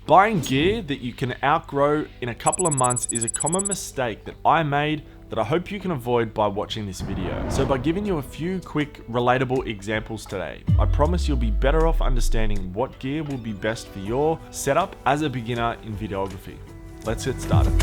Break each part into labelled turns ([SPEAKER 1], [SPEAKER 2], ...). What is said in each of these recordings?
[SPEAKER 1] Buying gear that you can outgrow in a couple of months is a common mistake that I made that I hope you can avoid by watching this video. So by giving you a few quick, relatable examples today, I promise you'll be better off understanding what gear will be best for your setup as a beginner in videography. Let's get started.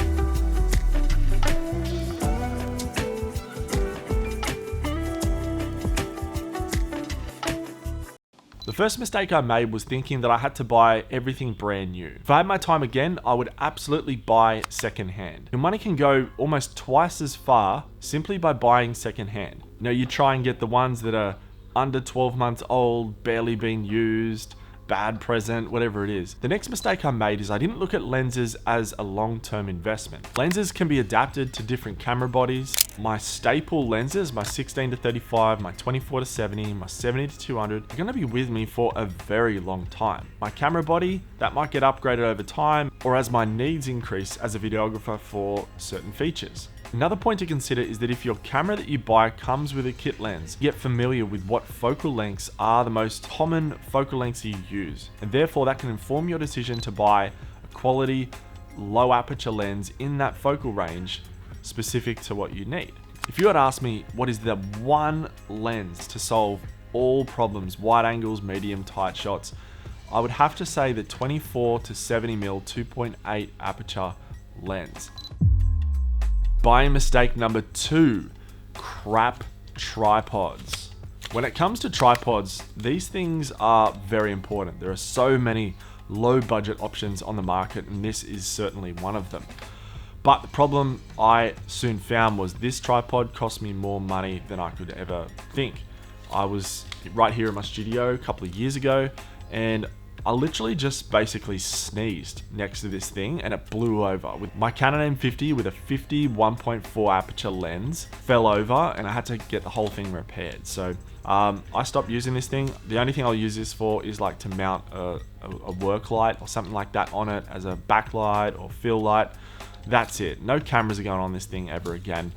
[SPEAKER 1] The first mistake I made was thinking that I had to buy everything brand new. If I had my time again, I would absolutely buy secondhand. Your money can go almost twice as far simply by buying secondhand. Now you try and get the ones that are under 12 months old, barely been used, bad present, whatever it is. The next mistake I made is I didn't look at lenses as a long-term investment. Lenses can be adapted to different camera bodies. My staple lenses, my 16-35, my 24-70, my 70-200, are gonna be with me for a very long time. My camera body, that might get upgraded over time or as my needs increase as a videographer for certain features. Another point to consider is that if your camera that you buy comes with a kit lens, get familiar with what focal lengths are the most common focal lengths you use, and therefore that can inform your decision to buy a quality, low aperture lens in that focal range specific to what you need. If you had asked me what is the one lens to solve all problems, wide angles, medium, tight shots, I would have to say the 24-70mm 2.8 aperture lens. Buying mistake number 2, crap tripods. When it comes to tripods, these things are very important. There are so many low budget options on the market, and this is certainly one of them. But the problem I soon found was this tripod cost me more money than I could ever think. I was right here in my studio a couple of years ago, and I literally just basically sneezed next to this thing and it blew over. With my Canon M50 with a 50 1.4 aperture lens fell over and I had to get the whole thing repaired. So I stopped using this thing. The only thing I'll use this for is like to mount a work light or something like that on it as a backlight or fill light. That's it. No cameras are going on this thing ever again.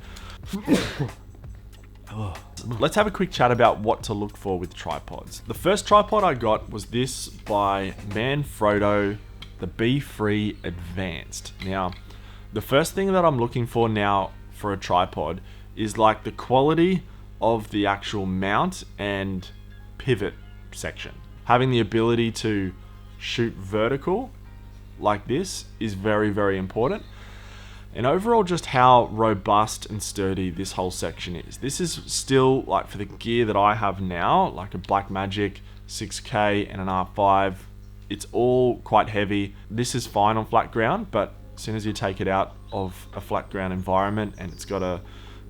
[SPEAKER 1] Let's have a quick chat about what to look for with tripods. The first tripod I got was this by Manfrotto, the B3 Advanced. Now, the first thing that I'm looking for now for a tripod is like the quality of the actual mount and pivot section. Having the ability to shoot vertical like this is very, very important. And overall, just how robust and sturdy this whole section is. This is still like for the gear that I have now, like a Blackmagic 6K and an R5. It's all quite heavy. This is fine on flat ground, but as soon as you take it out of a flat ground environment and it's got to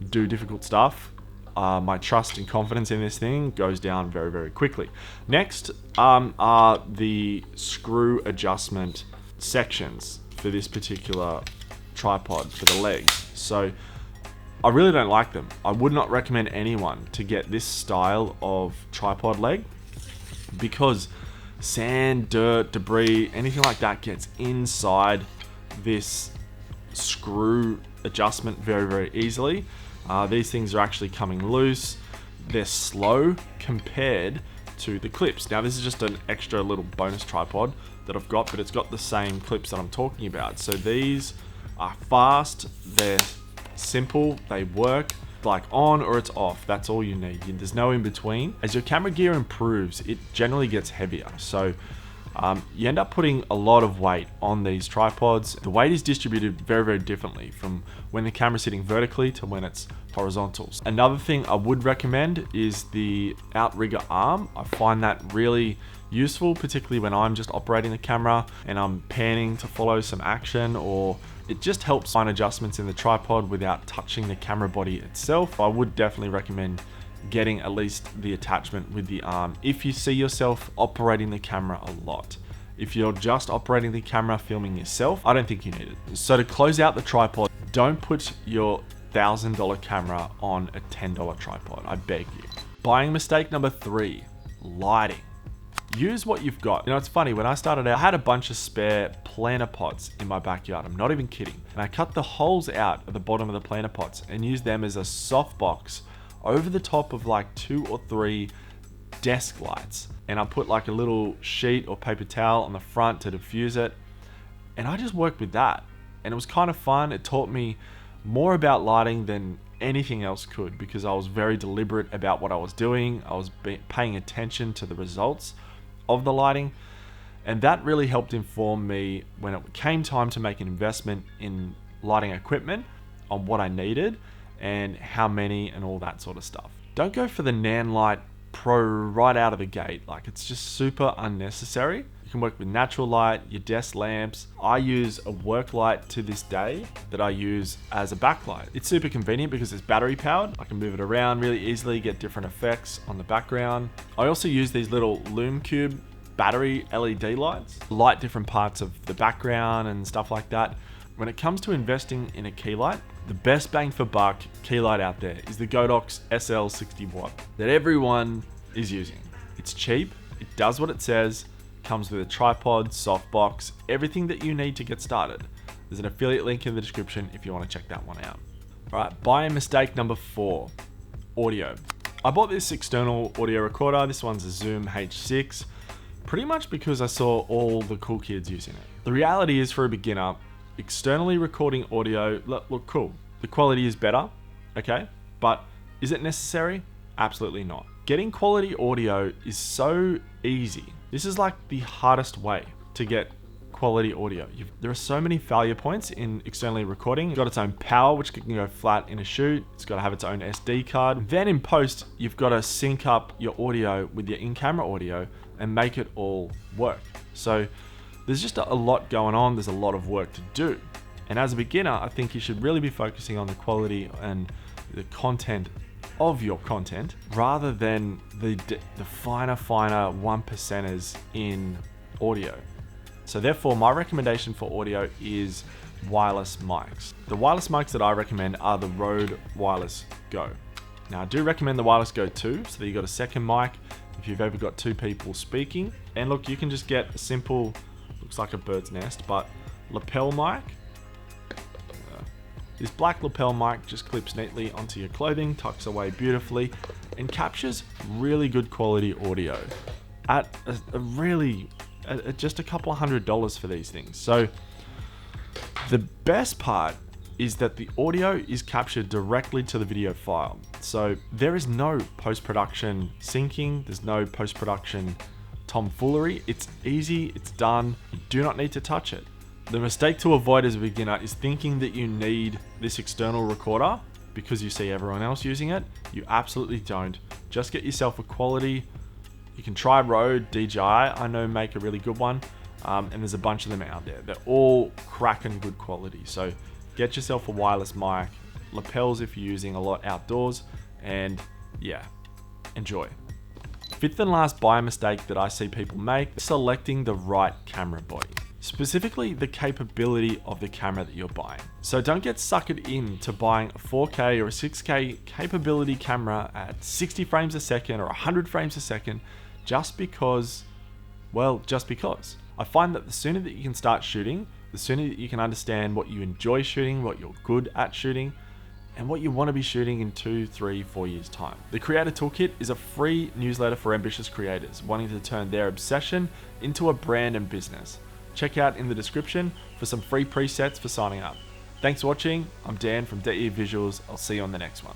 [SPEAKER 1] do difficult stuff, my trust and confidence in this thing goes down very, very quickly. Next are the screw adjustment sections for this particular tripod for the legs. So I really don't like them. I would not recommend anyone to get this style of tripod leg because sand, dirt, debris, anything like that gets inside this screw adjustment very, very easily. These things are actually coming loose. They're slow compared to the clips. Now this is just an extra little bonus tripod that I've got, but it's got the same clips that I'm talking about. So these are fast, they're simple, they work, like on or it's off. That's all you need. There's no in between. As your camera gear improves, it generally gets heavier. So you end up putting a lot of weight on these tripods. The weight is distributed very, very differently from when the camera's sitting vertically to when it's horizontal. Another thing I would recommend is the outrigger arm. I find that really useful, particularly when I'm just operating the camera and I'm panning to follow some action, or it just helps find adjustments in the tripod without touching the camera body itself. I would definitely recommend getting at least the attachment with the arm if you see yourself operating the camera a lot. If you're just operating the camera filming yourself, I don't think you need it. So to close out the tripod, don't put your $1,000 camera on a $10 tripod, I beg you. Buying mistake number 3, lighting. Use what you've got. You know, it's funny, when I started out, I had a bunch of spare planter pots in my backyard. I'm not even kidding. And I cut the holes out at the bottom of the planter pots and used them as a softbox over the top of like 2 or 3 desk lights. And I put like a little sheet or paper towel on the front to diffuse it. And I just worked with that. And it was kind of fun. It taught me more about lighting than anything else could, because I was very deliberate about what I was doing. I was paying attention to the results of the lighting. And that really helped inform me when it came time to make an investment in lighting equipment, on what I needed and how many and all that sort of stuff. Don't go for the Nanlite Pro right out of the gate. Like, it's just super unnecessary. You can work with natural light, your desk lamps. I use a work light to this day that I use as a backlight. It's super convenient because it's battery powered. I can move it around really easily, get different effects on the background. I also use these little Lume Cube battery LED lights, light different parts of the background and stuff like that. When it comes to investing in a key light, the best bang for buck key light out there is the Godox SL 60 watt that everyone is using. It's cheap, it does what it says, comes with a tripod, softbox, everything that you need to get started. There's an affiliate link in the description if you want to check that one out. All right, buying mistake number 4, audio. I bought this external audio recorder. This one's a Zoom H6, pretty much because I saw all the cool kids using it. The reality is, for a beginner, externally recording audio look cool. The quality is better, okay? But is it necessary? Absolutely not. Getting quality audio is so easy. This is like the hardest way to get quality audio. There are so many failure points in externally recording. It's got its own power, which can go flat in a shoot. It's got to have its own SD card. Then in post, you've got to sync up your audio with your in-camera audio and make it all work. So there's just a lot going on. There's a lot of work to do. And as a beginner, I think you should really be focusing on the quality and the content of your content rather than the finer 1%ers in audio. So therefore, my recommendation for audio is wireless mics. The wireless mics that I recommend are the Rode Wireless Go. Now, I do recommend the Wireless Go 2, so that you've got a second mic if you've ever got 2 people speaking. And look, you can just get a simple, looks like a bird's nest, but lapel mic. This black lapel mic just clips neatly onto your clothing, tucks away beautifully, and captures really good quality audio at just a couple of $100 for these things. So the best part is that the audio is captured directly to the video file. So there is no post-production syncing, there's no post-production tomfoolery. It's easy, it's done, you do not need to touch it. The mistake to avoid as a beginner is thinking that you need this external recorder because you see everyone else using it. You absolutely don't. Just get yourself a quality. You can try Rode, DJI, I know make a really good one, and there's a bunch of them out there. They're all cracking good quality. So get yourself a wireless mic, lapels if you're using a lot outdoors, and yeah, enjoy. Fifth and last buyer mistake that I see people make is selecting the right camera body. Specifically the capability of the camera that you're buying. So don't get suckered into buying a 4K or a 6K capability camera at 60 frames a second or 100 frames a second just because. I find that the sooner that you can start shooting, the sooner that you can understand what you enjoy shooting, what you're good at shooting, and what you want to be shooting in 2, 3, 4 years time. The Creator Toolkit is a free newsletter for ambitious creators wanting to turn their obsession into a brand and business. Check out in the description for some free presets for signing up. Thanks for watching. I'm Dan from DEvisuals. I'll see you on the next one.